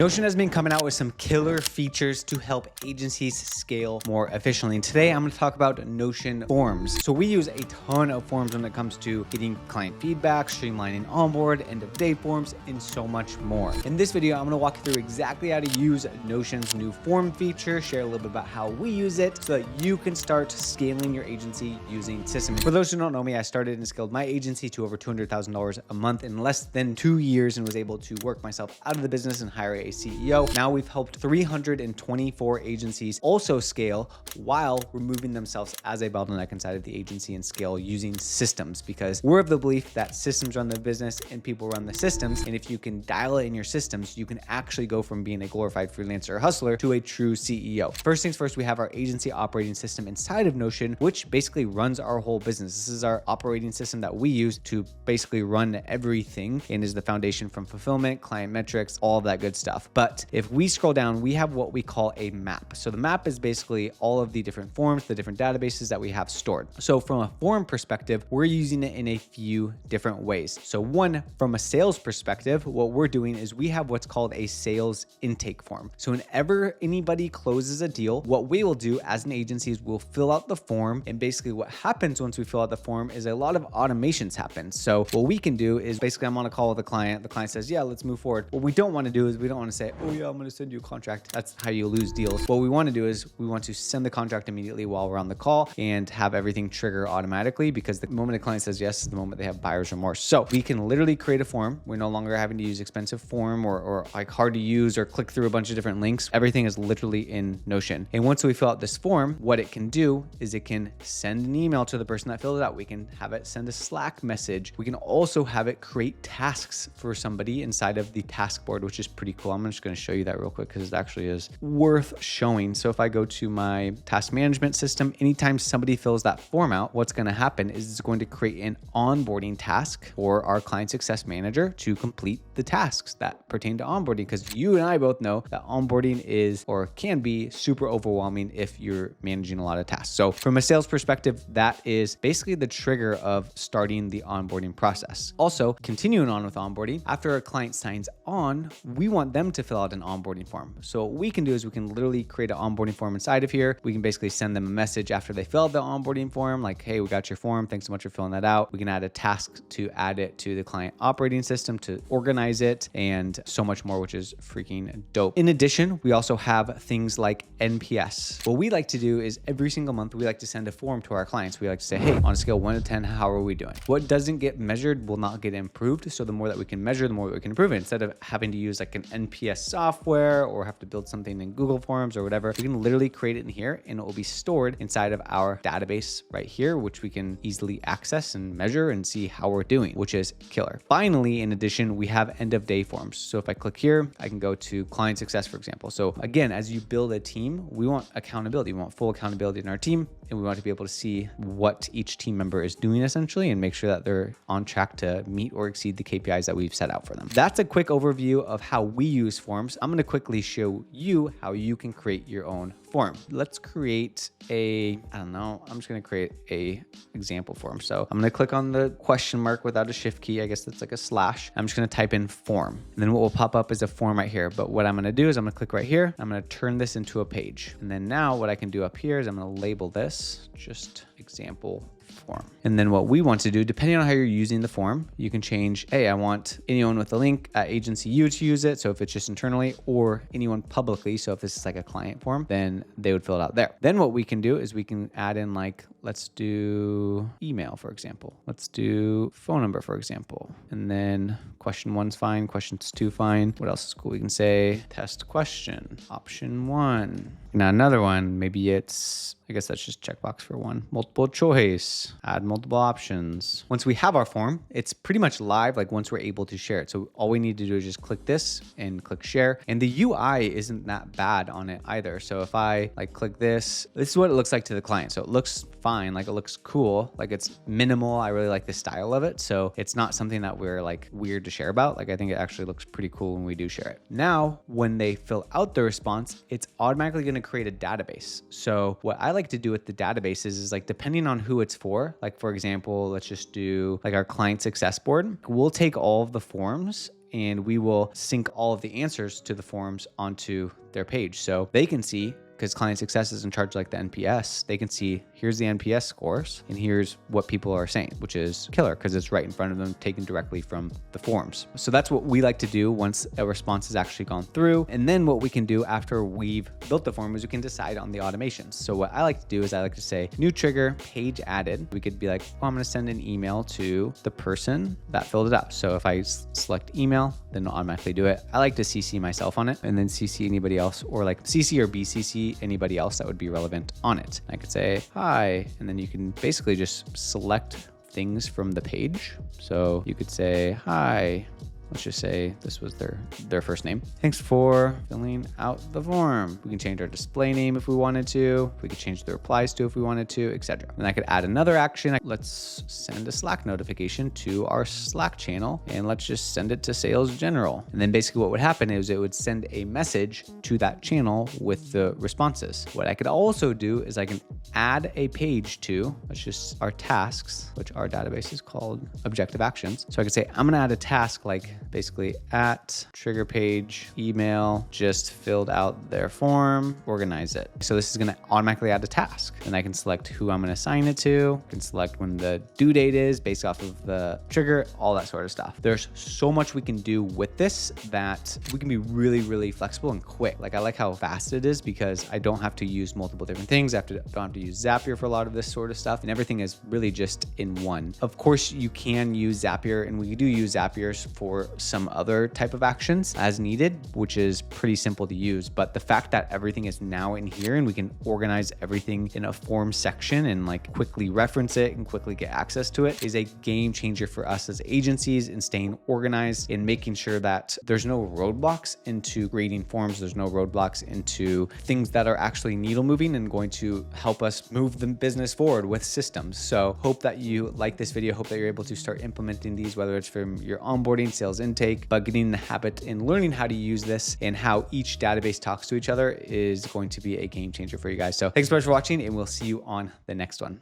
Notion has been coming out with some killer features to help agencies scale more efficiently. And today I'm going to talk about Notion forms. So we use a ton of forms when it comes to getting client feedback, streamlining onboard, end of day forms, and so much more. In this video, I'm going to walk you through exactly how to use Notion's new form feature, share a little bit about how we use it so that you can start scaling your agency using systems. For those who don't know me, I started and scaled my agency to over $200,000 a month in less than 2 years and was able to work myself out of the business and hire a CEO. Now we've helped 324 agencies also scale while removing themselves as a bottleneck inside of the agency and scale using systems, because we're of the belief that systems run the business and people run the systems. And if you can dial it in your systems, you can actually go from being a glorified freelancer or hustler to a true CEO. First things first, we have our agency operating system inside of Notion, which basically runs our whole business. This is our operating system that we use to basically run everything and is the foundation from fulfillment, client metrics, all of that good stuff. But if we scroll down, we have what we call a map. So the map is basically all of the different forms, the different databases that we have stored. So from a form perspective, we're using it in a few different ways. So one, from a sales perspective, what we're doing is we have what's called a sales intake form. So whenever anybody closes a deal, what we will do as an agency is we'll fill out the form. And basically what happens once we fill out the form is a lot of automations happen. So what we can do is basically I'm on a call with a client. The client says, yeah, let's move forward. What we don't want to do is we don't want to say, oh yeah, I'm going to send you a contract. That's how you lose deals. What we want to do is we want to send the contract immediately while we're on the call and have everything trigger automatically, because the moment a client says yes is the moment they have buyer's remorse. So we can literally create a form. We're no longer having to use expensive form or like hard to use or click through a bunch of different links. Everything is literally in Notion. And once we fill out this form, what it can do is it can send an email to the person that filled it out. We can have it send a Slack message. We can also have it create tasks for somebody inside of the task board, which is pretty cool. I'm just going to show you that real quick because it actually is worth showing. So if I go to my task management system, anytime somebody fills that form out, what's going to happen is it's going to create an onboarding task for our client success manager to complete the tasks that pertain to onboarding, because you and I both know that onboarding is or can be super overwhelming if you're managing a lot of tasks. So from a sales perspective, that is basically the trigger of starting the onboarding process. Also, continuing on with onboarding, after a client signs on, we want them to fill out an onboarding form. So what we can do is we can literally create an onboarding form inside of here. We can basically send them a message after they fill out the onboarding form, like, hey, we got your form. Thanks so much for filling that out. We can add a task to add it to the client operating system to organize it and so much more, which is freaking dope. In addition, we also have things like NPS. What we like to do is every single month, we like to send a form to our clients. We like to say, hey, on a scale 1 to 10, how are we doing? What doesn't get measured will not get improved. So the more that we can measure, the more that we can improve it. Instead of having to use like an NPS software or have to build something in Google Forms or whatever, we can literally create it in here and it will be stored inside of our database right here, which we can easily access and measure and see how we're doing, which is killer. Finally, in addition, we have end of day forms. So if I click here, I can go to client success, for example. So again, as you build a team, we want accountability. We want full accountability in our team, and we want to be able to see what each team member is doing essentially and make sure that they're on track to meet or exceed the KPIs that we've set out for them. That's a quick overview of how we use forms. I'm going to quickly show you how you can create your own form. Let's create I'm just going to create a example form. So I'm going to click on the question mark without a shift key. I guess that's like a slash. I'm just going to type in form. And then what will pop up is a form right here. But what I'm going to do is I'm going to click right here. I'm going to turn this into a page. And then now what I can do up here is I'm going to label this just example form. And then what we want to do, depending on how you're using the form, you can change, hey, I want anyone with a link at agency U to use it. So if it's just internally, or anyone publicly. So if this is like a client form, then they would fill it out there. Then what we can do is we can add in like, let's do email, for example. Let's do phone number, for example. And then question 1's fine. Questions 2 fine. What else is cool? We can say test question, option 1. Now another one, maybe it's, I guess that's just checkbox for 1. Multiple choice, add multiple options. Once we have our form, it's pretty much live, like once we're able to share it. So all we need to do is just click this and click share. And the UI isn't that bad on it either. So if I like click this is what it looks like to the client. So it looks fine. Like it looks cool. Like it's minimal. I really like the style of it. So it's not something that we're like weird to share about. Like I think it actually looks pretty cool when we do share it. Now, when they fill out the response, it's automatically going to create a database. So what I like to do with the databases is like, depending on who it's for, like for example, let's just do like our client success board. We'll take all of the forms and we will sync all of the answers to the forms onto their page. So they can see, because client success is in charge like the NPS, they can see here's the NPS scores and here's what people are saying, which is killer because it's right in front of them, taken directly from the forms. So that's what we like to do once a response has actually gone through. And then what we can do after we've built the form is we can decide on the automations. So what I like to do is I like to say new trigger, page added. We could be like, oh, I'm going to send an email to the person that filled it up. So if I select email, then it'll automatically do it. I like to CC myself on it and then CC anybody else, or like CC or BCC anybody else that would be relevant on it. I could say hi, and then you can basically just select things from the page. So you could say hi. Let's just say this was their first name. Thanks for filling out the form. We can change our display name if we wanted to. We could change the replies to if we wanted to, etc. And I could add another action. Let's send a Slack notification to our Slack channel, and let's just send it to Sales General. And then basically what would happen is it would send a message to that channel with the responses. What I could also do is I can add a page to, let's just our tasks, which our database is called objective actions. So I could say, I'm gonna add a task like basically at trigger page email, just filled out their form, organize it. So this is going to automatically add a task, and I can select who I'm going to assign it to. I can select when the due date is based off of the trigger, all that sort of stuff. There's so much we can do with this that we can be really, really flexible and quick. Like I like how fast it is because I don't have to use multiple different things. I don't have to use Zapier for a lot of this sort of stuff, and everything is really just in one. Of course, you can use Zapier, and we do use Zapiers for some other type of actions as needed, which is pretty simple to use. But the fact that everything is now in here and we can organize everything in a form section and like quickly reference it and quickly get access to it is a game changer for us as agencies in staying organized and making sure that there's no roadblocks into creating forms. There's no roadblocks into things that are actually needle moving and going to help us move the business forward with systems. So hope that you like this video. Hope that you're able to start implementing these, whether it's from your onboarding, sales intake, but getting in the habit and learning how to use this and how each database talks to each other is going to be a game changer for you guys. So thanks so much for watching, and we'll see you on the next one.